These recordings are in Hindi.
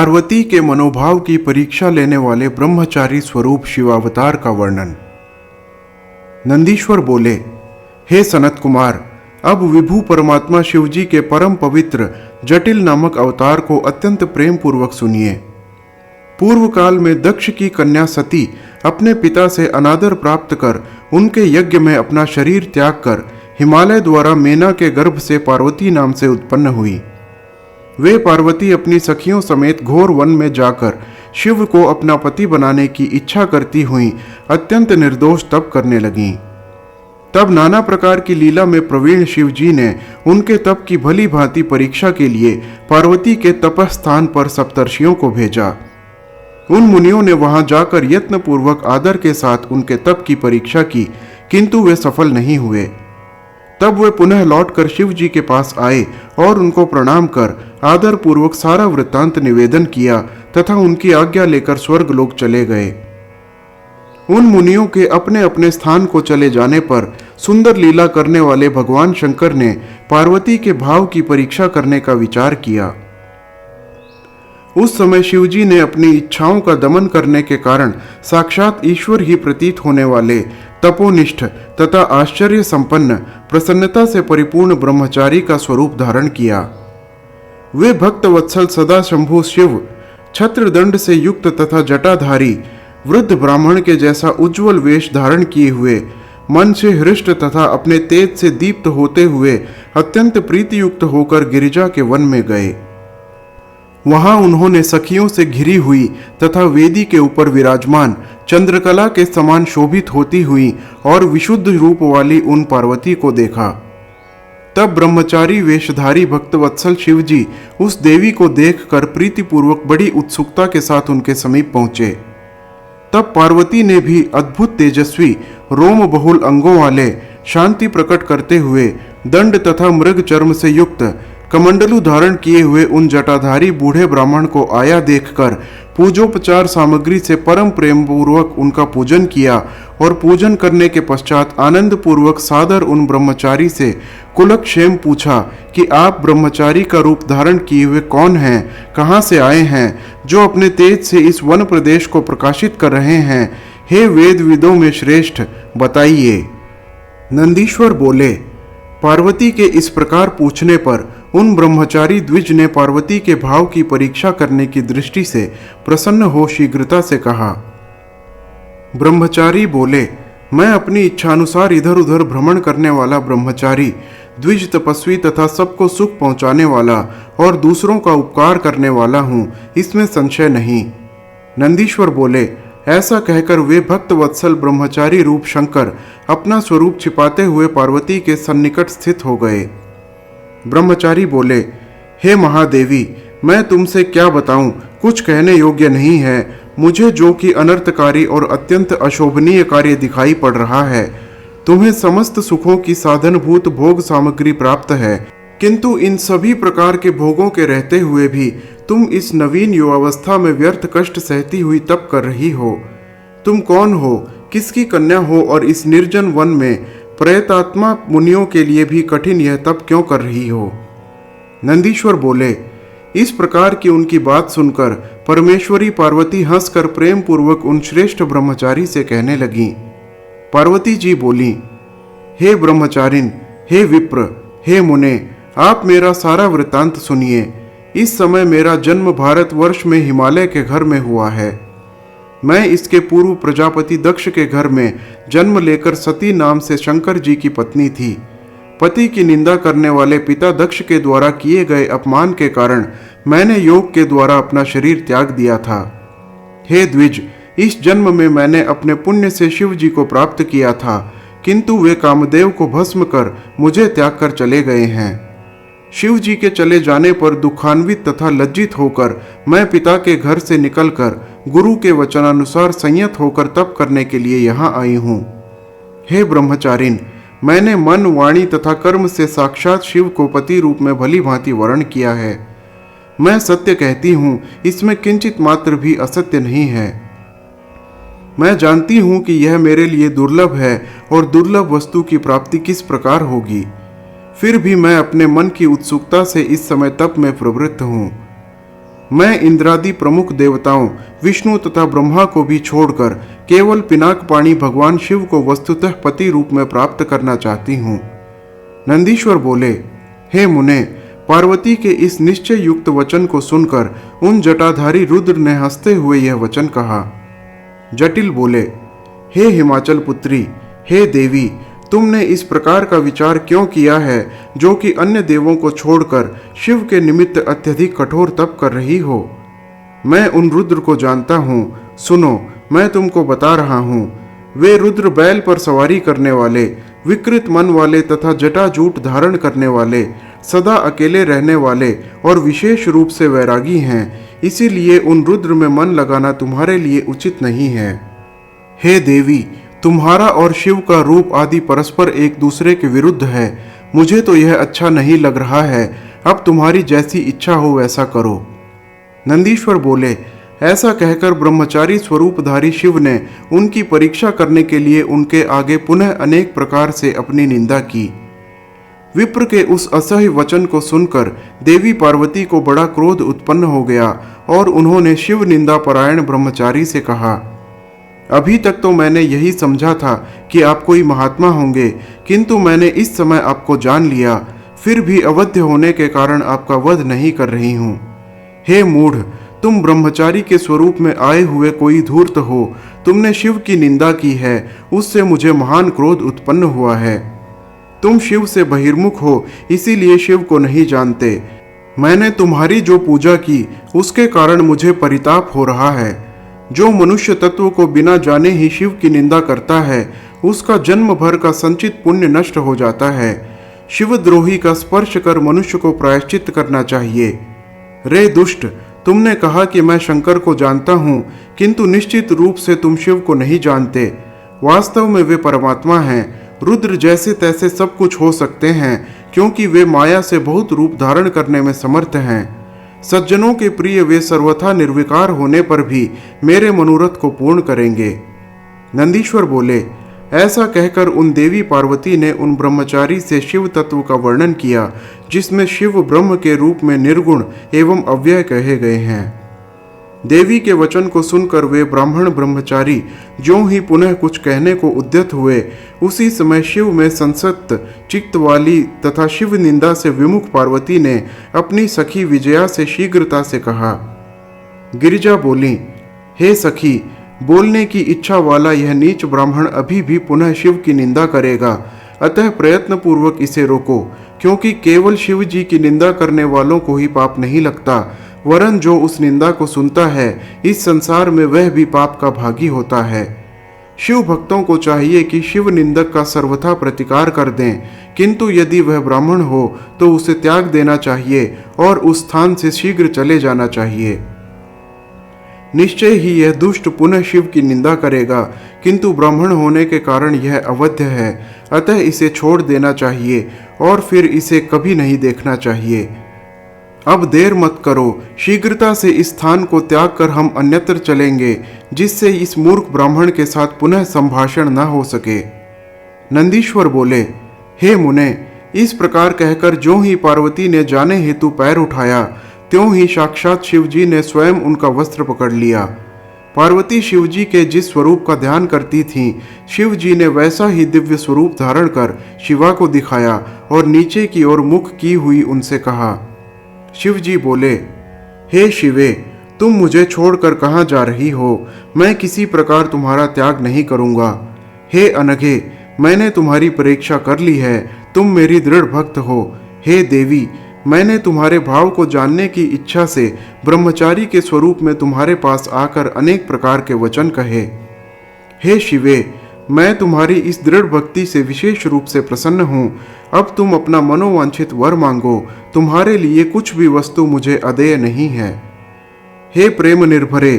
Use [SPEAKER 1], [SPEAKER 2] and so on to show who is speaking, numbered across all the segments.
[SPEAKER 1] पार्वती के मनोभाव की परीक्षा लेने वाले ब्रह्मचारी स्वरूप शिवावतार का वर्णन। नंदीश्वर बोले, हे सनत कुमार, अब विभु परमात्मा शिवजी के परम पवित्र जटिल नामक अवतार को अत्यंत प्रेम पूर्वक सुनिए। पूर्व काल में दक्ष की कन्या सती अपने पिता से अनादर प्राप्त कर उनके यज्ञ में अपना शरीर त्याग कर हिमालय द्वारा मेना के गर्भ से पार्वती नाम से उत्पन्न हुई। वे पार्वती अपनी सखियों समेत घोर वन में जाकर शिव को अपना पति बनाने की इच्छा करती हुई अत्यंत निर्दोष तप करने लगीं। तब नाना प्रकार की लीला में प्रवीण शिवजी ने उनके तप की भली भांति परीक्षा के लिए पार्वती के तपस्थान पर सप्तर्षियों को भेजा। उन मुनियों ने वहां जाकर यत्न पूर्वक आदर के साथ उनके तप की परीक्षा की, किंतु वे सफल नहीं हुए। तब वे पुनः लौटकर शिव जी के पास आए और उनको प्रणाम कर आदर पूर्वक सारा वृत्तांत निवेदन किया तथा उनकी आज्ञा लेकर स्वर्ग लोक चले गए। उन मुनियों के अपने अपने स्थान को चले जाने पर सुंदर लीला करने वाले भगवान शंकर ने पार्वती के भाव की परीक्षा करने का विचार किया। उस समय शिवजी ने अपनी इच्छाओं का दमन करने के कारण साक्षात ईश्वर ही प्रतीत होने वाले तपोनिष्ठ तथा आश्चर्य संपन्न प्रसन्नता से परिपूर्ण ब्रह्मचारी का स्वरूप धारण किया। वे भक्त वत्सल सदा शंभु शिव छत्रदंड से युक्त तथा जटाधारी वृद्ध ब्राह्मण के जैसा उज्जवल वेश धारण किए हुए, मन से हृष्ट तथा अपने तेज से दीप्त होते हुए अत्यंत प्रीतियुक्त होकर गिरिजा के वन में गए। वहां उन्होंने सखियों से घिरी हुई तथा वेदी के ऊपर विराजमान चंद्रकला के समान शोभित होती हुई और विशुद्ध रूप वाली उन पार्वती को देखा। तब ब्रह्मचारी वेशधारी भक्तवत्सल शिवजी उस देवी को देखकर प्रीतिपूर्वक बड़ी उत्सुकता के साथ उनके समीप पहुंचे। तब पार्वती ने भी अद्भुत तेजस्वी रोम बहुल अंगों वाले शांति प्रकट करते हुए दंड तथा मृग चर्म से युक्त कमंडलू धारण किए हुए उन जटाधारी बूढ़े ब्राह्मण को आया देखकर पूजोपचार सामग्री से परम प्रेम पूर्वक उनका पूजन किया और पूजन करने के पश्चात आनंद पूर्वक सादर उन ब्रह्मचारी से कुलक्षेम पूछा कि आप ब्रह्मचारी का रूप धारण किए हुए कौन हैं, कहाँ से आए हैं, जो अपने तेज से इस वन प्रदेश को प्रकाशित कर रहे हैं। हे वेद विदों में श्रेष्ठ, बताइए। नंदीश्वर बोले, पार्वती के इस प्रकार पूछने पर उन ब्रह्मचारी द्विज ने पार्वती के भाव की परीक्षा करने की दृष्टि से प्रसन्न हो शीघ्रता से कहा। ब्रह्मचारी बोले, मैं अपनी इच्छानुसार इधर उधर भ्रमण करने वाला ब्रह्मचारी, द्विज तपस्वी तथा सबको सुख पहुंचाने वाला और दूसरों का उपकार करने वाला हूं, इसमें संशय नहीं। नंदीश्वर बोले, ऐसा कहकर वे भक्त वत्सल ब्रह्मचारी रूप शंकर अपना स्वरूप छिपाते हुए पार्वती के सन्निकट स्थित हो गए। ब्रह्मचारी बोले, हे महादेवी, मैं तुमसे क्या बताऊं, कुछ कहने योग्य नहीं है। मुझे जो कि अनर्थकारी और अत्यंत अशोभनीय कार्य दिखाई पड़ रहा है। तुम्हें समस्त सुखों की साधनभूत भोग सामग्री प्राप्त है, किंतु इन सभी प्रकार के भोगों के रहते हुए भी तुम इस नवीन युवावस्था में व्यर्थ कष्ट सहती हुई तप कर रही हो। तुम कौन हो, किसकी कन्या हो और इस निर्जन वन में प्रेतात्मा मुनियों के लिए भी कठिन यह तप क्यों कर रही हो? नंदीश्वर बोले, इस प्रकार की उनकी बात सुनकर परमेश्वरी पार्वती हंसकर प्रेम पूर्वक उन श्रेष्ठ ब्रह्मचारी से कहने लगी। पार्वती जी बोली, हे ब्रह्मचारिन, हे विप्र, हे मुने, आप मेरा सारा वृत्तांत सुनिए। इस समय मेरा जन्म भारतवर्ष में हिमालय के घर में हुआ है। मैं इसके पूर्व प्रजापति दक्ष के घर में जन्म लेकर सती नाम से शंकर जी की पत्नी थी। पति की निंदा करने वाले पिता दक्ष के द्वारा किए गए अपमान के कारण मैंने योग के द्वारा अपना शरीर त्याग दिया था। हे द्विज, इस जन्म में मैंने अपने पुण्य से शिव जी को प्राप्त किया था, किंतु वे कामदेव को भस्म कर मुझे त्याग कर चले गए हैं। शिव जी के चले जाने पर दुखान्वित तथा लज्जित होकर मैं पिता के घर से निकलकर गुरु के वचनानुसार संयत होकर तप करने के लिए यहाँ आई हूँ। हे ब्रह्मचारिन, मैंने मन, वाणी तथा कर्म से साक्षात शिव को पति रूप में भली भांति वर्ण किया है। मैं सत्य कहती हूँ, इसमें किंचित मात्र भी असत्य नहीं है। मैं जानती हूँ कि यह मेरे लिए दुर्लभ है और दुर्लभ वस्तु की प्राप्ति किस प्रकार होगी। फिर भी मैं अपने मन की उत्सुकता से इस समय तप में प्रवृत्त हूँ। मैं इंद्रादि प्रमुख देवताओं विष्णु तथा ब्रह्मा को भी छोड़कर केवल पिनाकपाणी भगवान शिव को वस्तुतः पति रूप में प्राप्त करना चाहती हूँ। नंदीश्वर बोले, हे मुने, पार्वती के इस निश्चय युक्त वचन को सुनकर उन जटाधारी रुद्र ने हंसते हुए यह वचन कहा। जटिल बोले, हे हिमाचल पुत्री, हे देवी, तुमने इस प्रकार का विचार क्यों किया है जो कि अन्य देवों को छोड़कर शिव के निमित्त अत्यधिक कठोर तप कर रही हो? मैं उन रुद्र को जानता हूँ। सुनो, मैं तुमको बता रहा हूँ। वे रुद्र बैल पर सवारी करने वाले, विकृत मन वाले तथा जटाजूट धारण करने वाले, सदा अकेले रहने वाले और विशेष रूप से वैरागी हैं। इसीलिए उन रुद्र में मन लगाना तुम्हारे लिए उचित नहीं है। हे देवी, तुम्हारा और शिव का रूप आदि परस्पर एक दूसरे के विरुद्ध है। मुझे तो यह अच्छा नहीं लग रहा है। अब तुम्हारी जैसी इच्छा हो वैसा करो। नंदीश्वर बोले, ऐसा कहकर ब्रह्मचारी स्वरूपधारी शिव ने उनकी परीक्षा करने के लिए उनके आगे पुनः अनेक प्रकार से अपनी निंदा की। विप्र के उस असह्य वचन को सुनकर देवी पार्वती को बड़ा क्रोध उत्पन्न हो गया और उन्होंने शिव निंदा परायण ब्रह्मचारी से कहा, अभी तक तो मैंने यही समझा था कि आप कोई महात्मा होंगे, किंतु मैंने इस समय आपको जान लिया। फिर भी अवध्य होने के कारण आपका वध नहीं कर रही हूँ। हे मूढ़, तुम ब्रह्मचारी के स्वरूप में आए हुए कोई धूर्त हो। तुमने शिव की निंदा की है, उससे मुझे महान क्रोध उत्पन्न हुआ है। तुम शिव से बहिर्मुख हो, इसीलिए शिव को नहीं जानते। मैंने तुम्हारी जो पूजा की उसके कारण मुझे परिताप हो रहा है। जो मनुष्य तत्व को बिना जाने ही शिव की निंदा करता है, उसका जन्म भर का संचित पुण्य नष्ट हो जाता है। शिवद्रोही का स्पर्श कर मनुष्य को प्रायश्चित करना चाहिए। रे दुष्ट, तुमने कहा कि मैं शंकर को जानता हूँ, किंतु निश्चित रूप से तुम शिव को नहीं जानते। वास्तव में वे परमात्मा हैं। रुद्र जैसे तैसे सब कुछ हो सकते हैं, क्योंकि वे माया से बहुत रूप धारण करने में समर्थ हैं। सज्जनों के प्रिय वे सर्वथा निर्विकार होने पर भी मेरे मनोरथ को पूर्ण करेंगे। नंदीश्वर बोले, ऐसा कहकर उन देवी पार्वती ने उन ब्रह्मचारी से शिव तत्व का वर्णन किया, जिसमें शिव ब्रह्म के रूप में निर्गुण एवं अव्यय कहे गए हैं। देवी के वचन को सुनकर वे ब्राह्मण ब्रह्मचारी ज्यों ही पुनः कुछ कहने को उद्यत हुए, उसी समय शिव में संसक्त चित्त वाली तथा शिव निंदा से विमुख पार्वती ने अपनी सखी विजया से शीघ्रता से कहा। गिरिजा बोली, हे सखी, बोलने की इच्छा वाला यह नीच ब्राह्मण अभी भी पुनः शिव की निंदा करेगा, अतः प्रयत्न पूर्वक इसे रोको, क्योंकि केवल शिव जी की निंदा करने वालों को ही पाप नहीं लगता, वरन जो उस निंदा को सुनता है इस संसार में वह भी पाप का भागी होता है। शिव भक्तों को चाहिए कि शिव निंदक का सर्वथा प्रतिकार कर दें, किंतु यदि वह ब्राह्मण हो तो उसे त्याग देना चाहिए और उस स्थान से शीघ्र चले जाना चाहिए। निश्चय ही यह दुष्ट पुनः शिव की निंदा करेगा, किंतु ब्राह्मण होने के कारण यह अवध्य है, अतः इसे छोड़ देना चाहिए और फिर इसे कभी नहीं देखना चाहिए। अब देर मत करो, शीघ्रता से इस स्थान को त्याग कर हम अन्यत्र चलेंगे, जिससे इस मूर्ख ब्राह्मण के साथ पुनः संभाषण न हो सके। नंदीश्वर बोले, हे मुने, इस प्रकार कहकर ज्यों ही पार्वती ने जाने हेतु पैर उठाया, त्यों ही साक्षात शिवजी ने स्वयं उनका वस्त्र पकड़ लिया। पार्वती शिवजी के जिस स्वरूप का ध्यान करती थीं, शिवजी ने वैसा ही दिव्य स्वरूप धारण कर शिवा को दिखाया और नीचे की ओर मुख की हुई उनसे कहा। शिवजी बोले, हे शिवे, तुम मुझे छोड़कर कहाँ जा रही हो? मैं किसी प्रकार तुम्हारा त्याग नहीं करूँगा। हे अनघे, मैंने तुम्हारी परीक्षा कर ली है, तुम मेरी दृढ़ भक्त हो। हे देवी, मैंने तुम्हारे भाव को जानने की इच्छा से ब्रह्मचारी के स्वरूप में तुम्हारे पास आकर अनेक प्रकार के वचन कहे। हे शिवे, मैं तुम्हारी इस दृढ़ भक्ति से विशेष रूप से प्रसन्न हूँ। अब तुम अपना मनोवांछित वर मांगो, तुम्हारे लिए कुछ भी वस्तु मुझे अदेय नहीं है। हे प्रेम निर्भरे,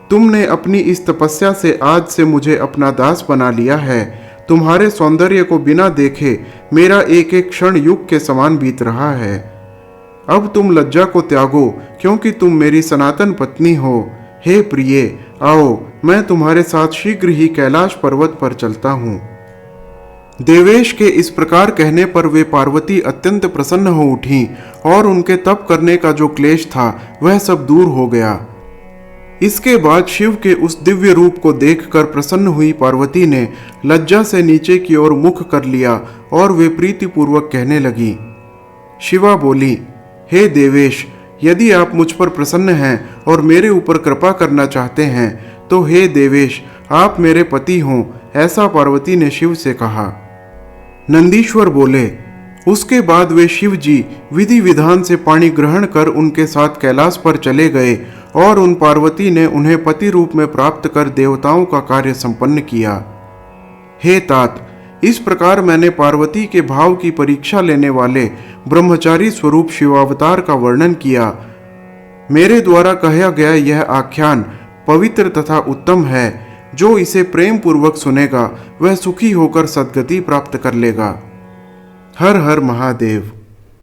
[SPEAKER 1] तुमने अपनी इस तपस्या से आज से मुझे अपना दास बना लिया है। तुम्हारे सौंदर्य को बिना देखे मेरा एक एक क्षण युग के समान बीत रहा है। अब तुम लज्जा को त्यागो, क्योंकि तुम मेरी सनातन पत्नी हो। हे प्रिय, आओ, मैं तुम्हारे साथ शीघ्र ही कैलाश पर्वत पर चलता हूँ। देवेश के इस प्रकार कहने पर वे पार्वती अत्यंत प्रसन्न हो उठी और उनके तप करने का जो क्लेश था वह सब दूर हो गया। इसके बाद शिव के उस दिव्य रूप को देखकर प्रसन्न हुई पार्वती ने लज्जा से नीचे की ओर मुख कर लिया और वे प्रीतिपूर्वक कहने लगी। शिवा बोली, हे देवेश, यदि आप मुझ पर प्रसन्न हैं और मेरे ऊपर कृपा करना चाहते हैं तो हे देवेश, आप मेरे पति हों, ऐसा पार्वती ने शिव से कहा। नंदीश्वर बोले, उसके बाद वे शिव जी विधि विधान से पानी ग्रहण कर उनके साथ कैलाश पर चले गए और उन पार्वती ने उन्हें पति रूप में प्राप्त कर देवताओं का कार्य संपन्न किया। हे तात, इस प्रकार मैंने पार्वती के भाव की परीक्षा लेने वाले ब्रह्मचारी स्वरूप शिवावतार का वर्णन किया। मेरे द्वारा कहा गया यह आख्यान पवित्र तथा उत्तम है। जो इसे प्रेम पूर्वक सुनेगा वह सुखी होकर सद्गति प्राप्त कर लेगा। हर हर महादेव।